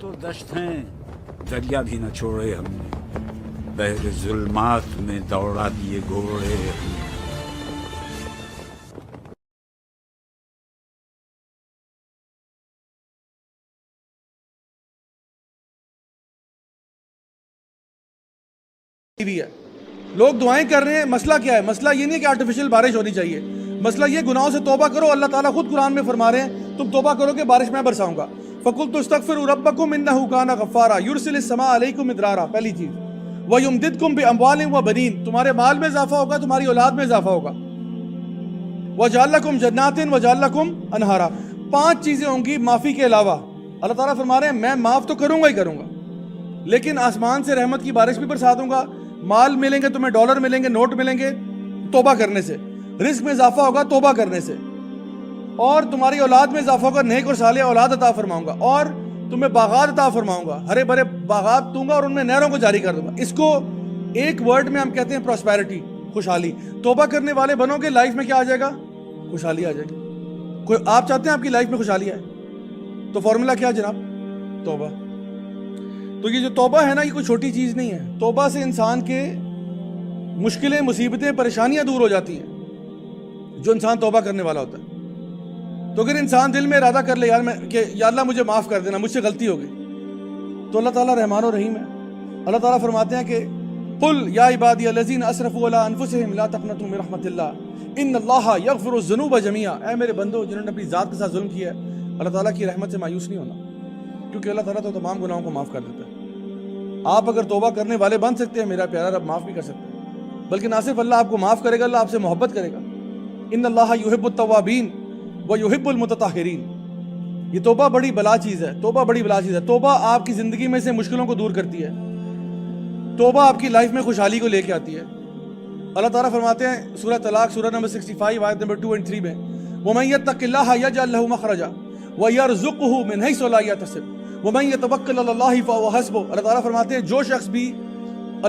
تو دشت ہیں دریا بھی نہ چھوڑے ہم نے، بحر ظلمات میں دوڑا دیے گھوڑے ہم نے۔ بھی ہے لوگ دعائیں کر رہے ہیں، مسئلہ کیا ہے؟ مسئلہ یہ نہیں کہ آرٹیفیشل بارش ہونی چاہیے، مسئلہ یہ گناہوں سے توبہ کرو۔ اللہ تعالیٰ خود قرآن میں فرما رہے ہیں تم توبہ کرو کہ بارش میں برساؤں گا۔ فَقُلْتُ اسْتَغْفِرُوا رَبَّكُمْ إِنَّهُ كَانَ غَفَّارًا يُرْسِلِ السَّمَاءَ عَلَيْكُمْ مِدْرَارًا، پہلی چیز۔ وَيُمْدِدْكُمْ بِأَمْوَالٍ وَبَنِينَ، تمہارے مال میں اضافہ ہوگا، تمہاری اولاد میں اضافہ ہوگا۔ وَجَعَلَ لَكُمْ جَنَّاتٍ وَجَعَلَ لَكُمْ أَنْهَارًا، 5 چیزیں ہوں گی معافی کے علاوہ۔ اللہ تعالیٰ فرما رہے ہیں میں معاف تو کروں گا ہی کروں گا، لیکن آسمان سے رحمت کی بارش بھی برسا دوں گا، مال ملیں گے تمہیں، ڈالر ملیں گے، نوٹ ملیں گے توبہ کرنے سے، رزق میں اضافہ ہوگا توبہ کرنے سے، اور تمہاری اولاد میں اضافہ ہوگا، نیک اور صالح اولاد عطا فرماؤں گا، اور تمہیں باغات عطا فرماؤں گا، ہرے بھرے باغات دوں گا اور ان میں نہروں کو جاری کر دوں گا۔ اس کو ایک ورڈ میں ہم کہتے ہیں پراسپیرٹی، خوشحالی۔ توبہ کرنے والے بنو گے، لائف میں کیا آ جائے گا؟ خوشحالی آ جائے گی۔ کوئی آپ چاہتے ہیں آپ کی لائف میں خوشحالی آئے تو فارمولا کیا جناب؟ توبہ۔ تو یہ جو توبہ ہے نا، یہ کوئی چھوٹی چیز نہیں ہے۔ توبہ سے انسان کے مشکلیں، مصیبتیں، پریشانیاں دور ہو جاتی ہیں جو انسان توبہ کرنے والا ہوتا ہے۔ تو اگر انسان دل میں ارادہ کر لے کہ یا اللہ مجھے معاف کر دینا، مجھ سے غلطی ہو گئی، تو اللہ تعالیٰ رحمان و رحیم ہے۔ اللہ تعالیٰ فرماتے ہیں کہ قل یا عبادی الذین اسرفوا علی انفسہم لا تقنطوا من رحمت اللہ ان اللہ یغفر الذنوب جميعا، اے میرے بندو جنہوں نے اپنی ذات کے ساتھ ظلم کیا ہے، اللہ تعالیٰ کی رحمت سے مایوس نہیں ہونا، کیونکہ اللہ تعالیٰ تو تمام گناہوں کو معاف کر دیتا ہے۔ آپ اگر توبہ کرنے والے بن سکتے ہیں، میرا پیارا رب معاف بھی کر سکتے ہیں، بلکہ نہ صرف اللہ آپ کو معاف کرے گا، اللہ آپ سے محبت کرے گا۔ ان اللہ یحب التوابین ویحب المتطہرین۔ یہ توبہ بڑی بلا چیز ہے، توبہ بڑی بلا چیز ہے۔ توبہ آپ کی زندگی میں سے مشکلوں کو دور کرتی ہے، توبہ آپ کی لائف میں خوشحالی کو لے کے آتی ہے۔ اللہ تعالیٰ فرماتے ہیں سورہ طلاق سورہ نمبر 65 آیت نمبر 2 اور 3 میں وَمَن يَتَّقِ اللَّهَ يَجْعَل لَّهُ مَخْرَجًا وَيَرْزُقْهُ مِنْ حَيْثُ لَا يَحْتَسِبُ وَمَن يَتَوَكَّلْ عَلَى اللَّهِ فَهُوَ حَسْبُهُ۔ اللہ تعالیٰ فرماتے ہیں جو شخص بھی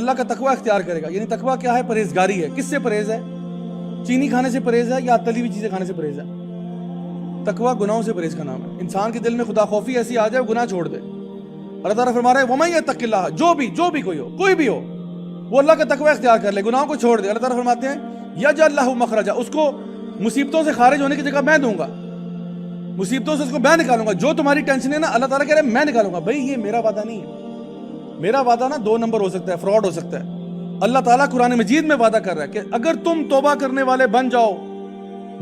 اللہ کا تقوی اختیار کرے گا، یعنی تقوی کیا ہے؟ پرہیزگاری ہے۔ کس سے پرہیز ہے؟ چینی کھانے سے پرہیز ہے یا تلی ہوئی چیزیں کھانے سے پرہیز ہے؟ تقوی گناہوں سے پرہیز کا نام ہے۔ انسان کے دل میں خدا خوفی ایسی آ جائے وہ گناہ چھوڑ دے۔ اللہ تعالیٰ فرما رہا ہے وَمَن يَتَّقِ اللَّهَ، جو بھی کوئی بھی ہو وہ اللہ کا تقوی اختیار کر لے، گناہوں کو چھوڑ دے۔ اللہ تعالیٰ فرماتے ہیں یجعل لہ مخرجا، اس کو مصیبتوں سے خارج ہونے کی جگہ میں دوں گا، مصیبتوں سے اس کو میں نکالوں گا۔ جو تمہاری ٹینشن ہے نا، اللہ تعالیٰ کہہ رہے ہیں میں نکالوں گا۔ بھائی یہ میرا وعدہ نہیں ہے، میرا وعدہ نا 2 نمبر ہو سکتا ہے، فراڈ ہو سکتا ہے۔ اللہ تعالیٰ قرآن مجید میں وعدہ کر رہا ہے کہ اگر تم توبہ کرنے والے بن جاؤ،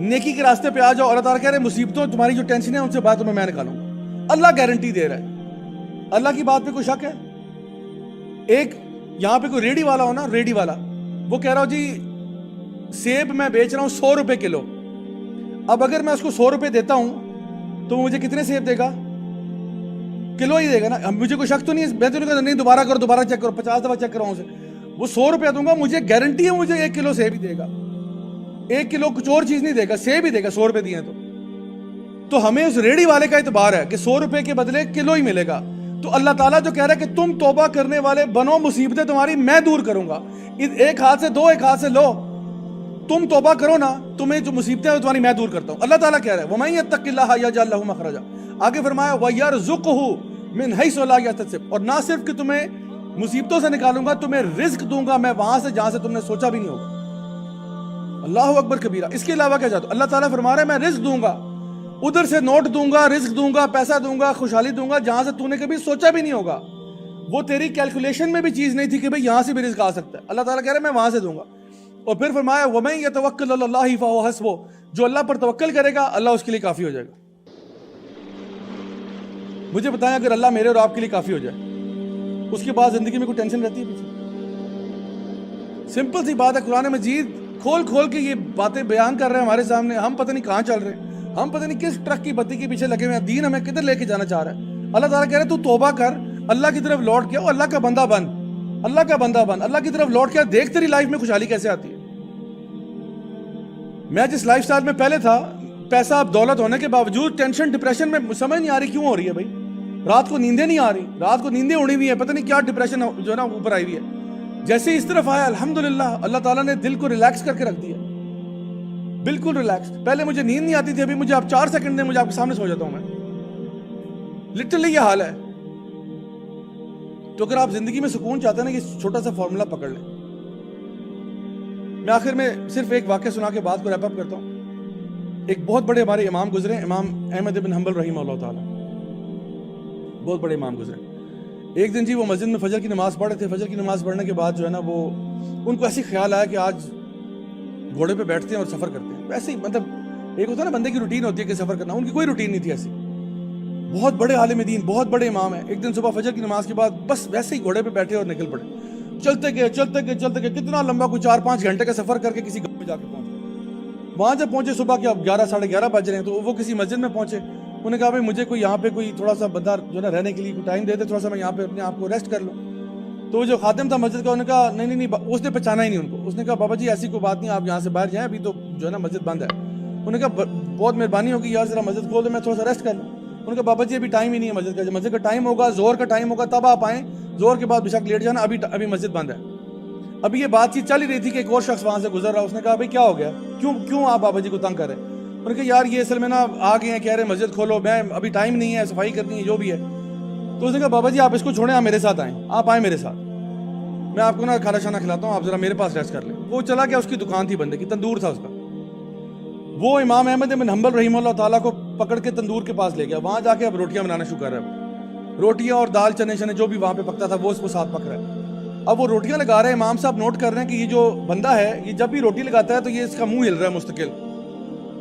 نیکی کے راستے پہ آ جاؤ، اللہ تعالیٰ کہہ رہے ہیں مصیبتوں، تمہاری جو ٹینشن ہے ان سے بات تمہیں میں نکالوں گا۔ اللہ گارنٹی دے رہا ہے۔ اللہ کی بات پہ کوئی شک ہے؟ ایک یہاں پہ کوئی ریڈی والا ہو نا، ریڈی والا، وہ کہہ رہا ہو جی سیب میں بیچ رہا ہوں 100 روپے کلو، اب اگر میں اس کو 100 روپے دیتا ہوں تو مجھے کتنے سیب دے گا؟ کلو ہی دے گا نا۔ مجھے کوئی شک تو نہیں ہے، میں تو نہیں کہتا نہیں دوبارہ کرو، دوبارہ چیک کرو، 50 دفعہ چیک کراؤں اسے، وہ 100 روپے دوں گا، مجھے گارنٹی ہے مجھے 1 کلو سیب ہی دے گا، 1 کلو کچھ اور چیز نہیں دے گا، سیب ہی دے گا 100 روپے دیے تو ہمیں اس ریڈی والے کا اعتبار ہے کہ 100 روپے کے بدلے کلو ہی ملے گا۔ تو اللہ تعالیٰ جو کہہ رہا ہے کہ تم توبہ کرنے والے بنو، مصیبتیں تمہاری میں دور کروں گا۔ ایک ہاتھ سے دو، ایک ہاتھ سے لو، تم توبہ کرو نا، تمہیں جو مصیبتیں ہیں تمہاری میں دور کرتا ہوں۔ اللہ تعالیٰ کہہ رہا ہے وَمَن يَتَّقِ اللَّهَ يَجْعَل لَّهُ مَخْرَجًا، آگے فرمایا وَيَرْزُقْهُ مِنْ حَيْثُ لَا يَحْتَسِبُ، اور نہ صرف کہ تمہیں مصیبتوں سے نکالوں گا، تمہیں رزق دوں گا میں وہاں سے جہاں سے تم نے سوچا بھی نہیں ہوگا۔ اللہ اکبر کبیرہ۔ اس کے علاوہ کیا چاہتا ہوں؟ اللہ تعالیٰ فرما رہا ہے میں رزق دوں گا، ادھر سے نوٹ دوں گا، رزق دوں گا، پیسہ دوں گا، خوشحالی دوں گا جہاں سے تو نے کبھی سوچا بھی نہیں ہوگا، وہ تیری کیلکولیشن میں بھی چیز نہیں تھی کہ بھئی یہاں سے بھی رزق آ سکتا ہے۔ اللہ تعالیٰ کہہ رہا ہے میں وہاں سے دوں گا۔ اور پھر فرمایا وَمَن يَتَوَكَّلْ عَلَى اللَّهِ فَهُوَ حَسْبُهُ، جو اللہ پر توکل کرے گا اللہ اس کے لیے کافی ہو جائے گا۔ مجھے بتائیں اگر اللہ میرے اور آپ کے لیے کافی ہو جائے، اس کے بعد زندگی میں کوئی ٹینشن رہتی ہے پیچھے؟ سمپل سی بات ہے، قرآن مجید کھول کے یہ باتیں بیان کر رہے ہیں ہمارے سامنے، ہم پتہ نہیں کہاں چل رہے ہیں، ہم پتہ نہیں کس ٹرک کی بتی کے پیچھے لگے ہوئے ہیں، دین ہمیں کدھر لے کے جانا چاہ رہا ہے۔ اللہ تعالیٰ کہہ رہے ہیں تو توبہ کر، اللہ کی طرف لوٹ کے اللہ کا بندہ بن، اللہ کا بندہ بن، اللہ کی طرف لوٹ کے دیکھ تیری لائف میں خوشحالی کیسے آتی ہے۔ میں جس لائف سٹائل میں پہلے تھا، پیسہ اب دولت ہونے کے باوجود ٹینشن ڈپریشن میں سمجھ نہیں آ رہی کیوں ہو رہی ہے بھائی، رات کو نیندیں نہیں آ رہی، رات کو نیندیں اڑی ہوئی ہیں، پتہ نہیں کیا ڈپریشن جو ہے نا اوپر آئی ہوئی ہے۔ جیسے اس طرف آیا الحمدللہ اللہ تعالیٰ نے دل کو ریلیکس کر کے رکھ دیا، بالکل ریلیکس۔ پہلے مجھے نیند نہیں آتی تھی، ابھی مجھے اب 4 سیکنڈ میں مجھے آپ کے سامنے سو جاتا ہوں میں، لٹرلی یہ حال ہے۔ تو اگر آپ زندگی میں سکون چاہتے ہیں نا، کہ چھوٹا سا فارمولا پکڑ لیں. میں آخر میں صرف ایک واقعہ سنا کے بات کو ریپ اپ کرتا ہوں. ایک بہت بڑے ہمارے امام گزرے، امام احمد بن حنبل رحمہ اللہ تعالیٰ، بہت بڑے امام گزرے. ایک دن جی وہ مسجد میں فجر کی نماز پڑھ رہے تھے. فجر کی نماز پڑھنے کے بعد جو ہے نا، وہ ان کو ایسی خیال آیا کہ آج گھوڑے پہ بیٹھتے ہیں اور سفر کرتے ہیں. ویسے ہی مطلب ایک ہوتا ہے نا بندے کی روٹین ہوتی ہے کہ سفر کرنا، ان کی کوئی روٹین نہیں تھی ایسی. بہت بڑے عالم دین، بہت بڑے امام ہیں. ایک دن صبح فجر کی نماز کے بعد بس ویسے ہی گھوڑے پہ بیٹھے اور نکل پڑے. چلتے گئے چلتے گئے چلتے گئے، کتنا لمبا، کوئی 4-5 گھنٹے کا سفر کر کے کسی گاؤں میں جا کے پہنچے. وہاں جب پہنچے صبح کے اب 11-11:30 بج رہے ہیں، تو وہ کسی مسجد میں پہنچے. انہوں نے کہا بھائی مجھے کوئی یہاں پہ کوئی تھوڑا سا بندہ جو نا رہنے کے لیے کوئی ٹائم دے دے، تھوڑا سا میں یہاں پہ اپنے آپ کو ریسٹ کر لوں. تو وہ جو خادم تھا مسجد کا، انہوں نے کہا نہیں، اس نے پہچانا ہی نہیں ان کو. اس نے کہا بابا جی ایسی کوئی بات نہیں، آپ یہاں سے باہر جائیں، ابھی تو جو ہے نا مسجد بند ہے. انہوں نے کہا بہت مہربانی ہوگی یار، ذرا مسجد کھول دو، میں تھوڑا سا ریسٹ کر لوں. انہوں نے کہا بابا جی ابھی ٹائم ہی نہیں ہے مسجد کا، جب مسجد کا ٹائم ہوگا، زور کا ٹائم ہوگا تب آپ آئیں، زور کے بعد بے شک لیٹ جانا، ابھی مسجد بند ہے. ابھی یہ بات چیت چل ہی رہی تھی کہ ایک اور شخص وہاں سے گزر رہا. اس نے کہا بھائی کیا ہو گیا، کیوں آپ بابا جی کو تنگ کر رہے ہیں؟ انہوں نے کہا یار یہ اصل میں نا آ گئے ہیں، کہہ رہے مسجد کھولو، میں ابھی ٹائم نہیں ہے، صفائی کرنی ہے، جو بھی ہے. تو اس نے کہا بابا جی آپ اس کو چھوڑیں، آپ میرے ساتھ آئیں، آپ آئیں میرے ساتھ، میں آپ کو نا کھانا شانا کھلاتا ہوں، آپ ذرا میرے پاس ریسٹ کر لیں. وہ چلا گیا. اس کی دکان تھی بندے کی، تندور تھا اس کا. وہ امام احمد بن حنبل رحمہ اللہ تعالیٰ کو پکڑ کے تندور کے پاس لے گیا. وہاں جا کے اب روٹیاں بنانا شروع کر رہا ہے. روٹیاں اور دال چنے شنے جو بھی وہاں پہ پکتا تھا وہ اس کو ساتھ پک رہا ہے. اب وہ روٹیاں لگا رہے ہیں. امام صاحب نوٹ کر رہے ہیں کہ یہ جو بندہ ہے، یہ جب بھی روٹی لگاتا ہے تو یہ اس کا منہ ہل رہا ہے مستقل.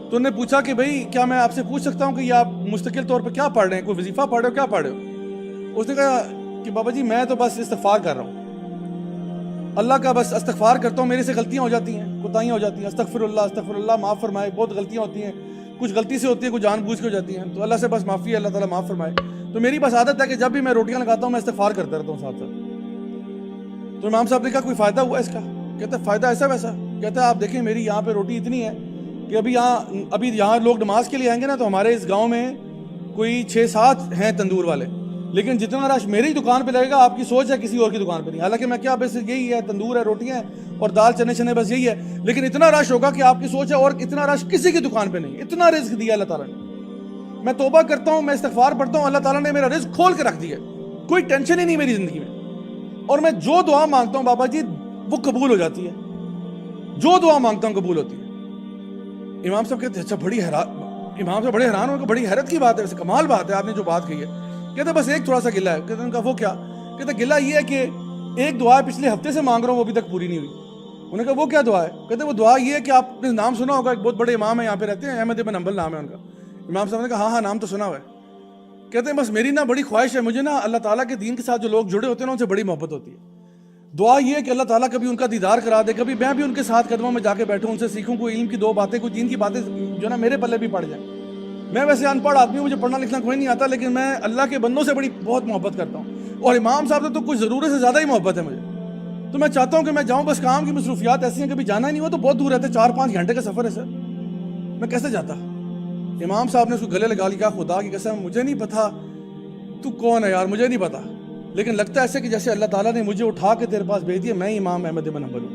تو انہوں نے پوچھا کہ بھائی کیا میں آپ سے پوچھ سکتا ہوں کہ یہ آپ مستقل طور پہ کیا پڑھ رہے ہیں، کوئی وظیفہ پڑھ رہے ہو، کیا پڑھ رہے ہو؟ اس نے کہا کہ بابا جی میں تو بس استغفار کر رہا ہوں، اللہ کا بس استغفار کرتا ہوں، میرے سے غلطیاں ہو جاتی ہیں، کوتاہیاں ہو جاتی ہیں، استغفر اللہ معاف فرمائے. بہت غلطیاں ہوتی ہیں، کچھ غلطی سے ہوتی ہیں، کچھ جان بوجھ کے ہو جاتی ہیں، تو اللہ سے بس معافی ہے، اللہ تعالیٰ معاف فرمائے. تو میری بس عادت ہے کہ جب بھی میں روٹیاں لگاتا ہوں میں استغفار کرتا رہتا ہوں ساتھ ساتھ. تو امام صاحب نے کہا کوئی فائدہ ہوا اس کا؟ کہتا ہے فائدہ ایسا ویسا. کہتا ہے آپ دیکھیں میری یہاں پہ روٹی اتنی ہے کہ ابھی یہاں لوگ نماز کے لیے آئیں گے نا، تو ہمارے اس گاؤں میں کوئی 6-7 ہیں تندور والے، لیکن جتنا رش میری دکان پہ لگے گا آپ کی سوچ ہے کسی اور کی دکان پہ نہیں. حالانکہ میں کیا بس یہی ہے، تندور ہے، روٹیاں ہیں اور دال چنے شنے، بس یہی ہے. لیکن اتنا رش ہوگا کہ آپ کی سوچ ہے اور اتنا رش کسی کی دکان پہ نہیں. اتنا رزق دیا اللہ تعالیٰ نے. میں توبہ کرتا ہوں، میں استغفار پڑھتا ہوں، اللہ تعالیٰ نے میرا رزق کھول کے رکھ دیا. کوئی ٹینشن ہی نہیں میری زندگی میں. اور میں جو دعا مانگتا ہوں بابا جی وہ قبول ہو جاتی ہے. جو دعا مانگتا ہوں قبول ہوتی ہے. امام صاحب کہتے ہیں اچھا امام صاحب بڑے حیران ہو کہ بڑی حیرت کی بات ہے، ویسے کمال بات ہے آپ نے جو بات کہی ہے. کہتے بس ایک تھوڑا سا گلہ ہے. کہتے ہیں کہا وہ کیا؟ کہتے گلہ یہ ہے کہ ایک دعا پچھلے ہفتے سے مانگ رہا ہوں وہ ابھی تک پوری نہیں ہوئی. انہوں نے کہا وہ کیا دعا ہے؟ کہتے وہ دعا یہ ہے کہ آپ نے نام سنا ہوگا، ایک بہت بڑے امام ہیں یہاں پہ رہتے ہیں، احمد بن حنبل نام ہے ان کا. امام صاحب نے کہا ہاں نام تو سنا ہوا ہے. کہتے ہیں بس میری نا بڑی خواہش ہے، مجھے نا اللہ تعالیٰ کے دین کے ساتھ جو لوگ جڑے ہوتے ہیں نا ان سے بڑی محبت ہوتی ہے. دعا یہ ہے کہ اللہ تعالیٰ کبھی ان کا دیدار کرا دے، کبھی میں بھی ان کے ساتھ قدموں میں جا کے بیٹھوں، ان سے سیکھوں، کوئی علم کی 2 باتیں، کوئی دین کی باتیں جو نا میرے پلے بھی پڑ جائیں. میں ویسے ان پڑھ آدمی ہوں، مجھے پڑھنا لکھنا کوئی نہیں آتا، لیکن میں اللہ کے بندوں سے بہت محبت کرتا ہوں. اور امام صاحب سے تو کچھ ضرورت سے زیادہ ہی محبت ہے مجھے. تو میں چاہتا ہوں کہ میں جاؤں، بس کام کی مصروفیات ایسی ہیں کبھی جانا ہی نہیں ہوا، تو بہت دور رہتے، 4-5 گھنٹے کا سفر ہے سر، میں کیسے جاتا؟ امام صاحب نے اس کو گلے لگا لیا، خدا کی قسم مجھے نہیں پتا تو کون ہے یار، مجھے نہیں پتا، لیکن لگتا ہے ایسے کہ جیسے اللہ تعالیٰ نے مجھے اٹھا کے تیرے پاس بھیج دیا، میں ہی امام احمد بن حنبل ہوں.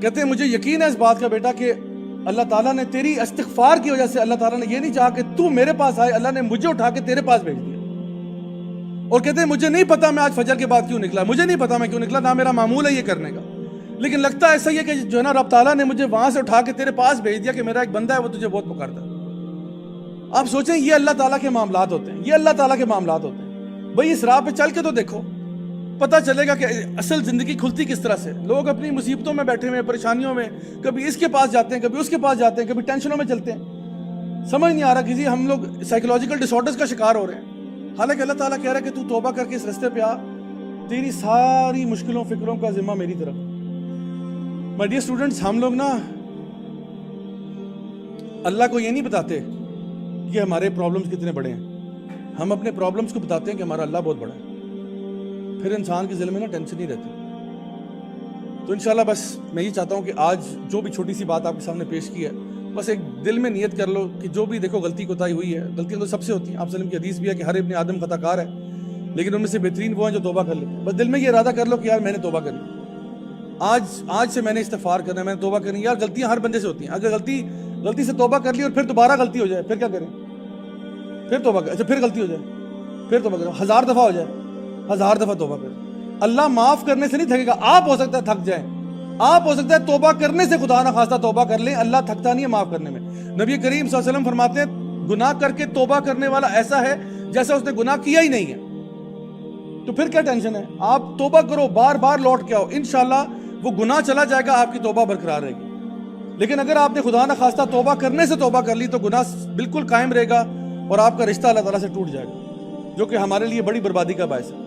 کہتے ہیں مجھے یقین ہے اس بات کا بیٹا کہ اللہ تعالیٰ نے تیری استغفار کی وجہ سے، اللہ تعالیٰ نے یہ نہیں چاہا کہ تو میرے پاس آئے، اللہ نے مجھے اٹھا کے تیرے پاس بھیج دیا. اور کہتے ہیں مجھے نہیں پتا میں آج فجر کے بعد کیوں نکلا، مجھے نہیں پتا میں کیوں نکلا، نہ میرا معمول ہے یہ کرنے کا، لیکن لگتا ہے ایسا ہی ہے کہ جو ہے نا رب تعالیٰ نے مجھے وہاں سے اٹھا کے تیرے پاس بھیج دیا کہ میرا ایک بندہ ہے وہ تجھے بہت پکارتا ہے. آپ سوچیں یہ اللہ تعالیٰ کے معاملات ہوتے ہیں، یہ اللہ تعالیٰ کے معاملات ہوتے ہیں. بھائی اس راہ پہ چل کے تو دیکھو، پتہ چلے گا کہ اصل زندگی کھلتی کس طرح سے. لوگ اپنی مصیبتوں میں بیٹھے ہوئے، پریشانیوں میں، کبھی اس کے پاس جاتے ہیں، کبھی اس کے پاس جاتے ہیں، کبھی ٹینشنوں میں چلتے ہیں. سمجھ نہیں آ رہا کسی ہم لوگ سائیکولوجیکل ڈس آرڈرز کا شکار ہو رہے ہیں. حالانکہ اللہ تعالیٰ کہہ رہا ہے کہ تو توبہ کر کے اس رستے پہ آ، تیری ساری مشکلوں فکروں کا ذمہ میری طرف. مائی ڈیئر اسٹوڈنٹس، ہم لوگ نا اللہ کو یہ نہیں بتاتے کہ ہمارے پرابلمس کتنے بڑے ہیں، ہم اپنے پرابلمس کو بتاتے ہیں کہ ہمارا اللہ بہت بڑا ہے. پھر انسان کے دل میں نا ٹینشن نہیں رہتی. تو انشاءاللہ بس میں یہ چاہتا ہوں کہ آج جو بھی چھوٹی سی بات آپ کے سامنے پیش کی ہے، بس ایک دل میں نیت کر لو کہ جو بھی دیکھو غلطی کوتاہی ہوئی ہے، غلطیاں تو سب سے ہوتی ہیں، آپ وسلم کی حدیث بھی ہے کہ ہر ابن آدم خطا کار ہے، لیکن ان میں سے بہترین وہ ہیں جو توبہ کر لیتے ہیں. بس دل میں یہ ارادہ کر لو کہ یار میں نے توبہ کرنی، آج سے میں نے استغفار کرنا ہے، میں نے توبہ کرنی. یار غلطیاں ہر بندے سے ہوتی ہیں، اگر غلطی سے توبہ کر لی اور پھر دوبارہ غلطی ہو جائے پھر کیا کریں؟ پھر توبہ اچھا پھر غلطی ہو جائے پھر توبہ کریں، 1000 دفعہ ہو جائے 1000 دفعہ توبہ کریں. اللہ معاف کرنے سے نہیں تھکے گا. آپ ہو سکتا ہے تھک جائیں, آپ ہو سکتا ہے توبہ کرنے سے خدا نہ خواستہ توبہ کر لیں, اللہ تھکتا نہیں ہے معاف کرنے میں. نبی کریم صلی اللہ علیہ وسلم فرماتے ہیں گناہ کر کے توبہ کرنے والا ایسا ہے جیسا اس نے گناہ کیا ہی نہیں ہے. تو پھر کیا ٹینشن ہے, آپ توبہ کرو, بار بار لوٹ کے آؤ, انشاءاللہ وہ گناہ چلا جائے گا, آپ کی توبہ برقرار رہے گی. لیکن اگر آپ نے خدا نہ خواستہ توبہ کرنے سے توبہ کر لی تو گناہ بالکل قائم رہے گا اور آپ کا رشتہ اللہ تعالیٰ سے ٹوٹ جائے گا, جو کہ ہمارے لیے بڑی بربادی کا باعث ہے.